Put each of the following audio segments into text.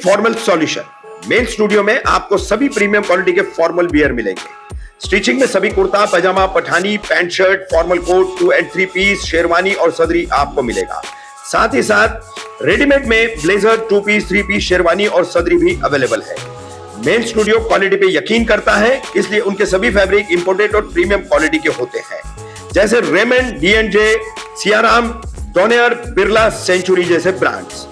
Formal solution. Main studio में आपको सभी प्रीमियम क्वालिटी के फॉर्मल वियर मिलेंगे। स्टिचिंग में सभी kurta, pyjama, Pathani, pant shirt, formal coat, 2 and 3 piece, sherwani और सदरी आपको मिलेगा। साथ ही साथ रेडीमेड में ब्लेजर, 2 पीस, 3 पीस, शेरवानी और सदरी भी अवेलेबल है। मेन स्टूडियो क्वालिटी पे यकीन करता है, इसलिए उनके सभी फैब्रिक इंपोर्टेड और प्रीमियम क्वालिटी के होते हैं, जैसे Raymond, D&J, Siyaram, Donear, Birla, Century जैसे brands.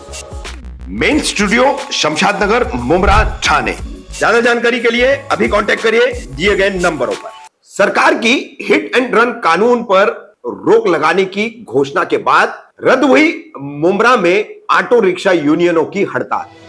Main studio Shamshad Nagar, Mumbra, Thane. ज्यादा जानकारी के लिए अभी कांटेक्ट करिए दिए गए नंबरों पर। सरकार की हिट एंड रन कानून पर रोक लगाने की घोषणा के बाद रद्द हुई मुमरा में ऑटो रिक्शा यूनियनों की हड़ताल।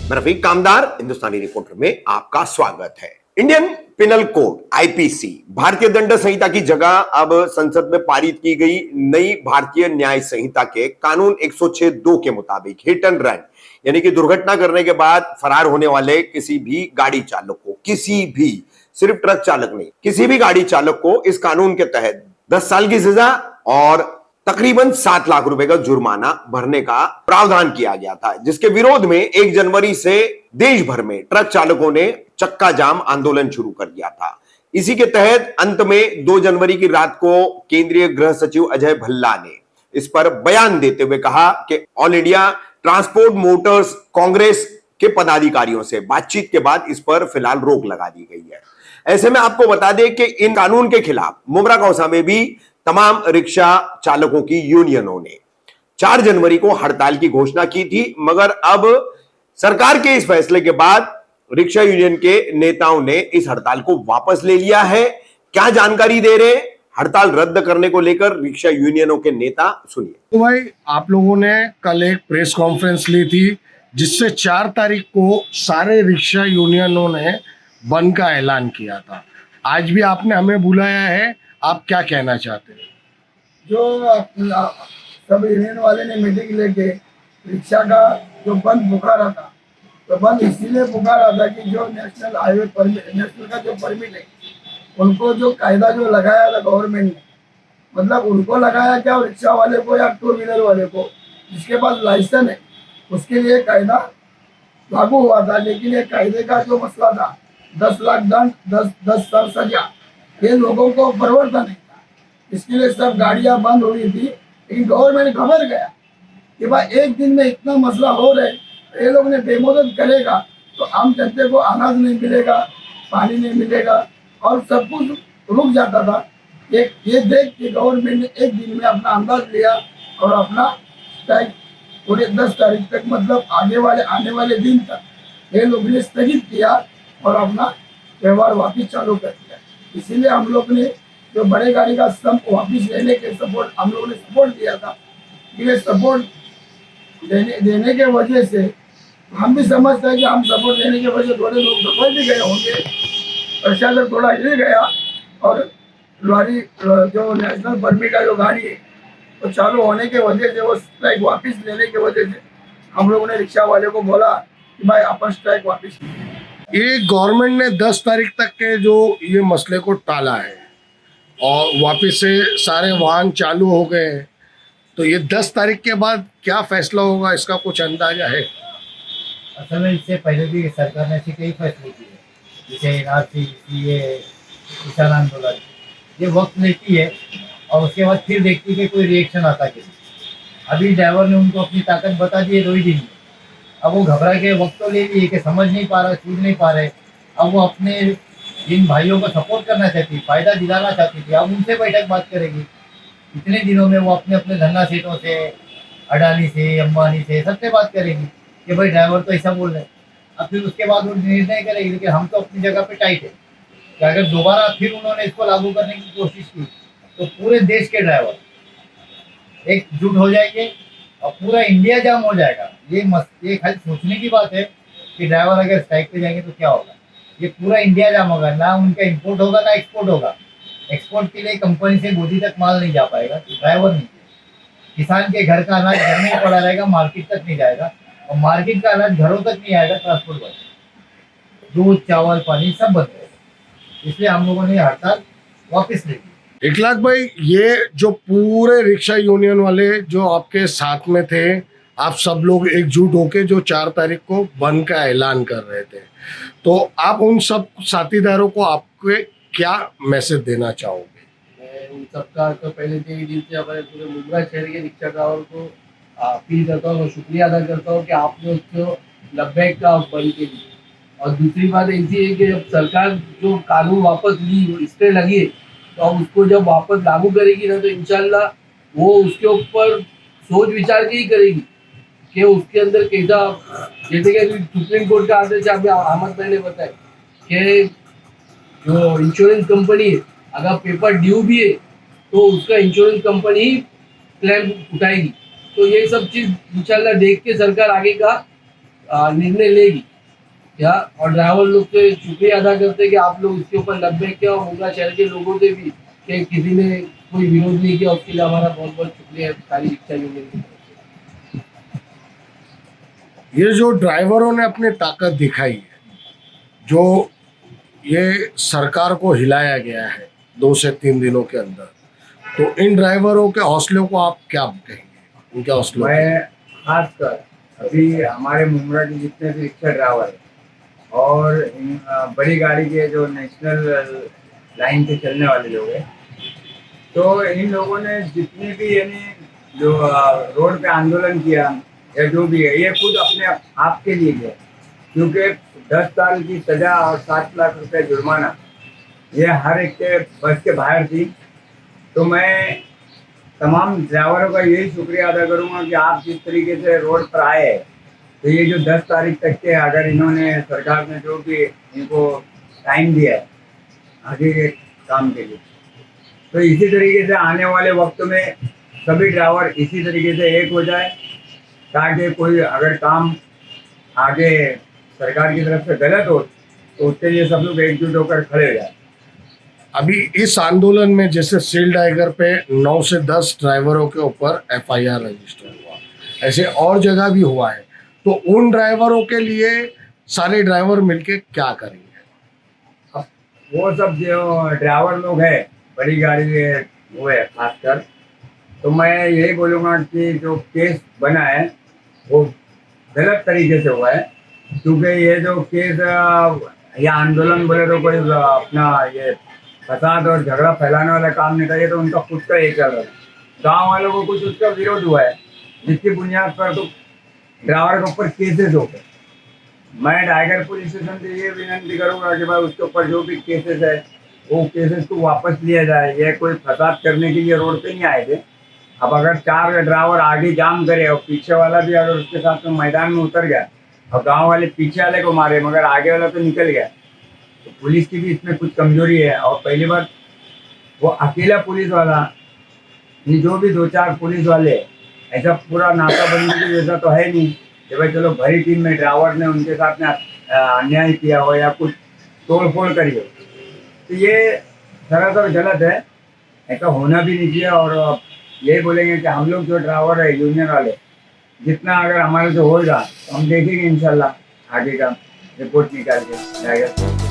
मैं रफीक कामदार, हिंदुस्तानी रिपोर्टर में आपका स्वागत है। इंडियन पिनल कोड आईपीसी, भारतीय दंड संहिता की जगह अब संसद में पारित की गई नई भारतीय न्याय संहिता के कानून 106(2) के मुताबिक हिट एंड रन यानी कि दुर्घटना करने के बाद फरार होने वाले किसी भी गाड़ी चालक को, किसी भी, सिर्फ ट्रक चालक नहीं, किसी भी गाड़ी चालक को इस कानून के तहत 10 साल की सजा और तकरीबन 7 लाख रुपए का जुर्माना भरने का प्रावधान किया गया था, जिसके विरोध में 1 जनवरी से देश भर में ट्रक चालकों ने चक्का जाम आंदोलन शुरू कर दिया था। इसी के तहत अंत में 2 जनवरी की रात को केंद्रीय गृह सचिव अजय भल्ला ने इस पर बयान देते हुए कहा कि all India transport Motors Congress के पदाधिकारियों से बातचीत के बाद इस पर फिलहाल रोक लगा दी गई है। ऐसे में आपको बता दें कि इन कानून के खिलाफ मुमरा कौसा में भी तमाम रिक्शा चालकों की यूनियनों ने 4 जनवरी को हड़ताल की घोषणा की थी, मगर अब सरकार के इस फैसले के बाद रिक्शा यूनियन के नेताओं ने इस हड़ताल को वापस ले लिया है। क्या जानकारी दे रहे हैं हड़ताल रद्द करने को लेकर रिक्शा यूनियनों के नेता, सुनिए। तो भाई, आप लोगों ने कल एक प्रेस कॉन्फ्रेंस ली थी जिससे 4 तारीख को सारे रिक्शा यूनियनों ने बंद का ऐलान किया था। आज भी आपने हमें बुलाया है, आप क्या कहना चाहते हैं? जो सब यूनियन वाले ने मीटिंग लेके रिक्शा का जो बंद पुकारा था, तो बंद इसीलिए पुकारा था कि जो नेशनल हाईवे परमिट, नेशनल का जो परमिट है, उनको जो कायदा जो लगाया था गवर्नमेंट ने, मतलब उनको लगाया क्या, रिक्शा वाले को या 2 व्हीलर वाले को जिसके पास लाइसेंस है उसके लिए कायदा लागू हुआ था। लेकिन ये कायदे का जो मसला था, 10 लाख दंड, 10 साल सजा, ये लोगों को परवड़ता नहीं था। इसके लिए सब गाड़ियां बंद हुई थी। लेकिन गवर्नमेंट खबर गया कि भाई एक दिन में इतना मसला हो रहा है, ये लोग ने बेमदद करेगा तो आम जनता को अनाज नहीं मिलेगा, पानी नहीं मिलेगा और सब कुछ रुक जाता था। ये देख के गवर्नमेंट ने एक दिन में अपना अंदाज लिया और अपना स्ट्राइक पूरे 10 तारीख तक, मतलब आने वाले दिन तक ये लोग ने स्थगित किया और अपना व्यवहार वापिस चालू कर दिया। इसीलिए हम लोग ने जो बड़े गाड़ी का स्टंप वापिस लेने के सपोर्ट हम लोगों ने सपोर्ट दिया था। ये सपोर्ट देने के वजह से हम भी समझते हैं कि हम सपोर्ट देने के वजह थोड़े लोग सफल भी गए होंगे, प्रशासन थोड़ा हिल गया और लॉरी जो नेशनल परमिट का जो गाड़ी है तो चालू होने के वजह से, वो स्ट्राइक वापस लेने के वजह से हम लोगों ने रिक्शा वाले को बोला कि भाई अपन स्ट्राइक वापस। ये गवर्नमेंट ने 10 तारीख तक के जो ये मसले को टाला है और वापस से सारे वाहन चालू हो गए हैं, तो ये 10 तारीख के बाद क्या फैसला होगा, इसका कुछ अंदाजा है? असल में इससे पहले भी सरकार ने ऐसे कई फैसले किए, जैसे एनआरसी, ये किसान आंदोलन, ये वक्त लेती है और उसके बाद फिर देखती है कि कोई रिएक्शन आता कि अभी ड्राइवर ने उनको अपनी ताकत बता दी है 2 ही दिन में। अब वो घबरा के वक्त तो ले लिए कि समझ नहीं पा रहे, सूझ नहीं पा रहे। अब वो अपने जिन भाइयों को सपोर्ट करना चाहती, फ़ायदा दिलाना चाहती थी, अब उनसे बैठक बात करेगी। इतने दिनों में वो अपने अपने धन्ना सेठों से, अडानी से, अंबानी से, सबसे बात करेगी कि भाई ड्राइवर तो ऐसा बोल रहे हैं। अब फिर उसके बाद वो निर्णय करेगी, लेकिन हम तो अपनी जगह पे टाइट है कि अगर दोबारा फिर उन्होंने इसको लागू करने की कोशिश की तो पूरे देश के ड्राइवर एकजुट हो जाएंगे और पूरा इंडिया जाम हो जाएगा। ये खाली सोचने की बात है कि ड्राइवर अगर स्ट्राइक पे जाएंगे तो क्या होगा। ये पूरा इंडिया जाम होगा, ना उनका इंपोर्ट होगा ना एक्सपोर्ट होगा। एक्सपोर्ट के लिए कंपनी से गोदी तक माल नहीं जा पाएगा, तो ड्राइवर नहीं। किसान के घर का अनाज घर में ही पड़ा रहेगा, मार्केट तक नहीं जाएगा और मार्केट का अनाज घरों तक नहीं आएगा, ट्रांसपोर्ट बंद, दूध चावल पानी सब बंद रहेगा। इसलिए हम लोगों ने हड़ताल वापस ले ली। इखलाक भाई, ये जो पूरे रिक्शा यूनियन वाले जो आपके साथ में थे, आप सब लोग एकजुट होके जो 4 तारीख को बंद का ऐलान कर रहे थे, तो आप उन सब साथीदारों को आपके क्या मैसेज देना चाहोगे? मैं उन सबका तो पहले से ही दिल से हमारे पूरे मुंद्रा शहर के रिक्शा ड्राइवर को अपील करता हूँ और शुक्रिया अदा करता हूँ कि आपने उसको लब्बैक का बंद के लिए। और दूसरी बात ऐसी है कि जब सरकार जो कानून वापस ली, स्टे लगी है, तो अब उसको जब वापस लागू करेगी ना, तो इंशाल्लाह वो उसके ऊपर सोच विचार के ही करेगी कि उसके अंदर कैसा, जैसे कि अभी सुप्रीम कोर्ट का आदेश अभी अहमद भाई ने बताया कि जो इंश्योरेंस कंपनी है, अगर पेपर ड्यू भी है तो उसका इंश्योरेंस कंपनी ही क्लेम उठाएगी। तो ये सब चीज़ इंशाल्लाह देख के सरकार आगे का निर्णय लेगी क्या। और ड्राइवर लोग से शुक्रिया अदा करते हैं कि आप लोग इसके ऊपर लब्बैक किया, और मुंद्रा शहर के लोगों से भी कि किसी ने कोई विरोध नहीं किया, उसके लिए हमारा बहुत बहुत शुक्रिया है सारी रिक्शा यूनियन की तरफ से। ये जो ड्राइवरों ने अपनी ताकत दिखाई है, जो ये सरकार को हिलाया गया है 2 से 3 दिनों के अंदर, तो इन ड्राइवरों के हौसलों को आप क्या कहेंगे? उनके हौसलों मैं खासकर अभी हमारे मुंद्रा के जितने भी रिक्शा ड्राइवर हैं और बड़ी गाड़ी के जो नेशनल लाइन पे चलने वाले लोग हैं, तो इन लोगों ने जितने भी यानी जो रोड पे आंदोलन किया या जो भी है, ये खुद अपने आप के लिए किया, क्योंकि 10 साल की सजा और 7 लाख रुपए जुर्माना ये हर एक के बस के बाहर थी। तो मैं तमाम ड्राइवरों का यही शुक्रिया अदा करूंगा कि आप जिस तरीके से रोड पर आए हैं, तो ये जो 10 तारीख तक के अगर इन्होंने सरकार ने जो भी इनको टाइम दिया है आगे के काम के लिए, तो इसी तरीके से आने वाले वक्त में सभी ड्राइवर इसी तरीके से एक हो जाए, ताकि कोई अगर काम आगे सरकार की तरफ से गलत हो तो उसके लिए सब लोग एकजुट होकर खड़े हो जाए। अभी इस आंदोलन में जैसे सील टाइगर पे 9 से 10 ड्राइवरों के ऊपर FIR रजिस्टर हुआ, ऐसे और जगह भी हुआ है, तो उन ड्राइवरों के लिए सारे ड्राइवर मिलके क्या करेंगे? अब वो सब जो ड्राइवर लोग हैं बड़ी गाड़ी के वो है खासकर, तो मैं यही बोलूँगा कि जो केस बना है वो गलत तरीके से हुआ है, क्योंकि ये जो केस या आंदोलन बोले तो कोई अपना ये फसाद और झगड़ा फैलाने वाला काम नहीं था, ये तो उनका खुद का एक चल रहा है। गाँव वालों को कुछ उसका विरोध हुआ है, जिसकी बुनियाद पर तो ड्राइवर के ऊपर केसेस हो गए। मैं टाइगर पुलिस स्टेशन से ये विनती करूँगा कि भाई उसके ऊपर जो भी केसेस है वो केसेस को वापस लिया जाए। ये कोई फसाद करने के लिए रोड पे नहीं आए थे। अब अगर 4 ड्राइवर आगे जाम करे और पीछे वाला भी अगर उसके साथ में मैदान में उतर गया और गांव वाले पीछे वाले को मारे मगर आगे वाला तो निकल गया, तो पुलिस की भी इसमें कुछ कमजोरी है। और पहली बार वो अकेला पुलिस वाला नहीं, जो भी 2-4 पुलिस वाले ऐसा पूरा नाकाबंदी की जैसा तो है नहीं कि भाई चलो भरी टीम में ड्राइवर ने उनके साथ में अन्याय किया हो या कुछ तोड़ फोड़ करी हो, तो ये सरासर गलत है, ऐसा होना भी नहीं चाहिए। और यही बोलेंगे कि हम लोग जो ड्राइवर है यूनियन वाले, जितना अगर हमारे से होगा तो हम देखेंगे इंशाल्लाह आगे का रिपोर्ट निकाल के जाएगा।